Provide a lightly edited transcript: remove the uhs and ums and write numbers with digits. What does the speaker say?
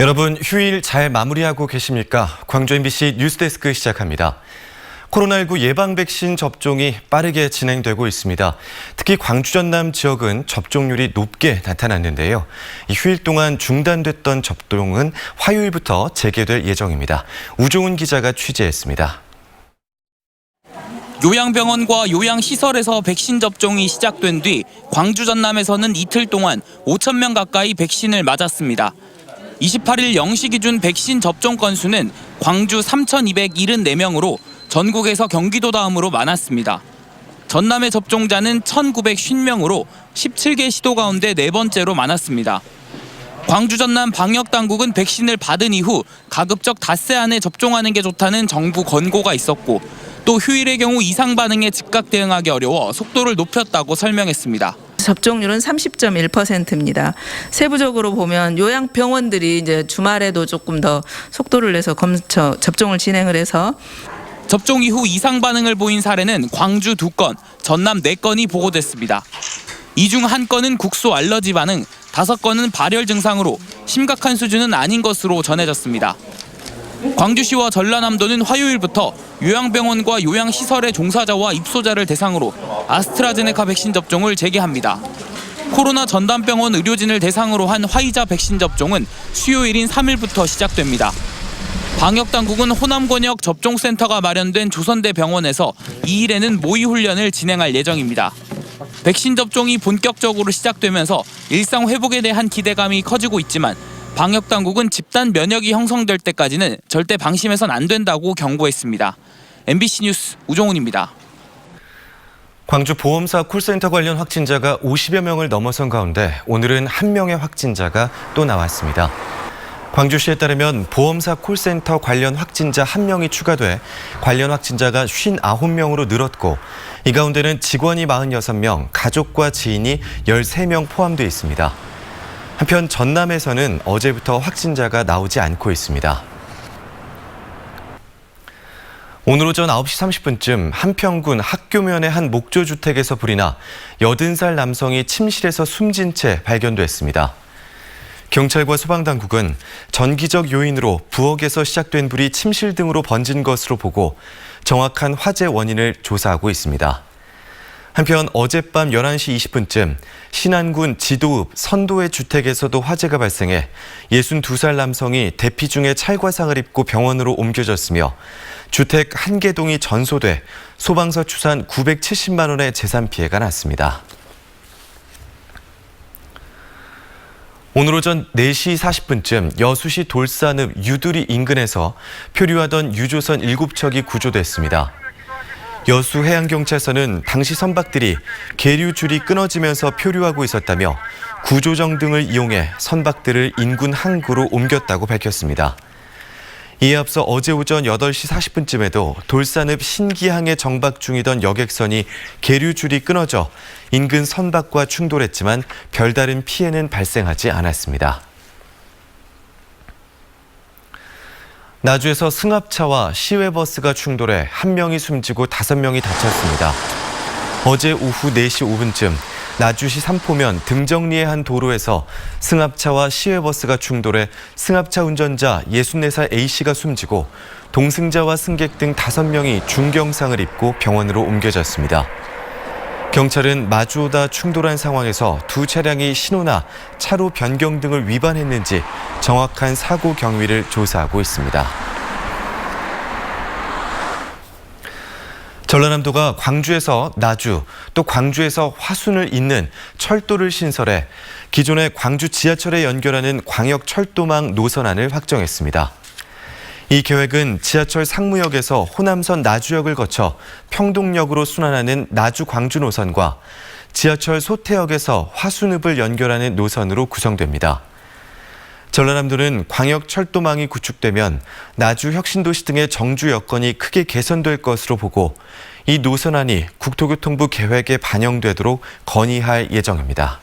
여러분 휴일 잘 마무리하고 계십니까? 광주 MBC 뉴스데스크 시작합니다. 코로나19 예방 백신 접종이 빠르게 진행되고 있습니다. 특히 광주 전남 지역은 접종률이 높게 나타났는데요. 이 휴일 동안 중단됐던 접종은 화요일부터 재개될 예정입니다. 우종훈 기자가 취재했습니다. 요양병원과 요양시설에서 백신 접종이 시작된 뒤 광주 전남에서는 이틀 동안 5,000명 가까이 백신을 맞았습니다. 28일 0시 기준 백신 접종 건수는 광주 3,274명으로 전국에서 경기도 다음으로 많았습니다. 전남의 접종자는 1,950명으로 17개 시도 가운데 네 번째로 많았습니다. 광주 전남 방역당국은 백신을 받은 이후 가급적 닷새 안에 접종하는 게 좋다는 정부 권고가 있었고 또 휴일의 경우 이상 반응에 즉각 대응하기 어려워 속도를 높였다고 설명했습니다. 접종률은 30.1%입니다. 세부적으로 보면 요양병원들이 이제 주말에도 조금 더 속도를 내서 접종을 진행을 해서 접종 이후 이상 반응을 보인 사례는 광주 2건, 전남 4건이 보고됐습니다. 이 중 1건은 국소 알러지 반응, 5건은 발열 증상으로 심각한 수준은 아닌 것으로 전해졌습니다. 광주시와 전라남도는 화요일부터 요양병원과 요양시설의 종사자와 입소자를 대상으로 아스트라제네카 백신 접종을 재개합니다. 코로나 전담병원 의료진을 대상으로 한 화이자 백신 접종은 수요일인 3일부터 시작됩니다. 방역당국은 호남권역 접종센터가 마련된 조선대 병원에서 2일에는 모의 훈련을 진행할 예정입니다. 백신 접종이 본격적으로 시작되면서 일상 회복에 대한 기대감이 커지고 있지만 방역당국은 집단 면역이 형성될 때까지는 절대 방심해선 안 된다고 경고했습니다. MBC 뉴스 우종훈입니다. 광주 보험사 콜센터 관련 확진자가 50여 명을 넘어선 가운데 오늘은 한 명의 확진자가 또 나왔습니다. 광주시에 따르면 보험사 콜센터 관련 확진자 1명이 추가돼 관련 확진자가 59명으로 늘었고 이 가운데는 직원이 46명, 가족과 지인이 13명 포함되어 있습니다. 한편 전남에서는 어제부터 확진자가 나오지 않고 있습니다. 오늘 오전 9시 30분쯤 한평군 학교면의 한 목조주택에서 불이 나 80살 남성이 침실에서 숨진 채 발견됐습니다. 경찰과 소방당국은 전기적 요인으로 부엌에서 시작된 불이 침실 등으로 번진 것으로 보고 정확한 화재 원인을 조사하고 있습니다. 한편 어젯밤 11시 20분쯤 신안군 지도읍 선도의 주택에서도 화재가 발생해 62살 남성이 대피 중에 찰과상을 입고 병원으로 옮겨졌으며 주택 1개동이 전소돼 소방서 추산 970만 원의 재산 피해가 났습니다. 오늘 오전 4시 40분쯤 여수시 돌산읍 유두리 인근에서 표류하던 유조선 7척이 구조됐습니다. 여수해양경찰서는 당시 선박들이 계류줄이 끊어지면서 표류하고 있었다며 구조정 등을 이용해 선박들을 인근 항구로 옮겼다고 밝혔습니다. 이에 앞서 어제 오전 8시 40분쯤에도 돌산읍 신기항에 정박 중이던 여객선이 계류줄이 끊어져 인근 선박과 충돌했지만 별다른 피해는 발생하지 않았습니다. 나주에서 승합차와 시외버스가 충돌해 1명이 숨지고 5명이 다쳤습니다. 어제 오후 4시 5분쯤 나주시 삼포면 등정리의 한 도로에서 승합차와 시외버스가 충돌해 승합차 운전자 64살 A씨가 숨지고 동승자와 승객 등 5명이 중경상을 입고 병원으로 옮겨졌습니다. 경찰은 마주오다 충돌한 상황에서 두 차량이 신호나 차로 변경 등을 위반했는지 정확한 사고 경위를 조사하고 있습니다. 전라남도가 광주에서 나주, 또 광주에서 화순을 잇는 철도를 신설해 기존의 광주 지하철에 연결하는 광역철도망 노선안을 확정했습니다. 이 계획은 지하철 상무역에서 호남선 나주역을 거쳐 평동역으로 순환하는 나주-광주 노선과 지하철 소태역에서 화순읍을 연결하는 노선으로 구성됩니다. 전라남도는 광역철도망이 구축되면 나주 혁신도시 등의 정주 여건이 크게 개선될 것으로 보고 이 노선안이 국토교통부 계획에 반영되도록 건의할 예정입니다.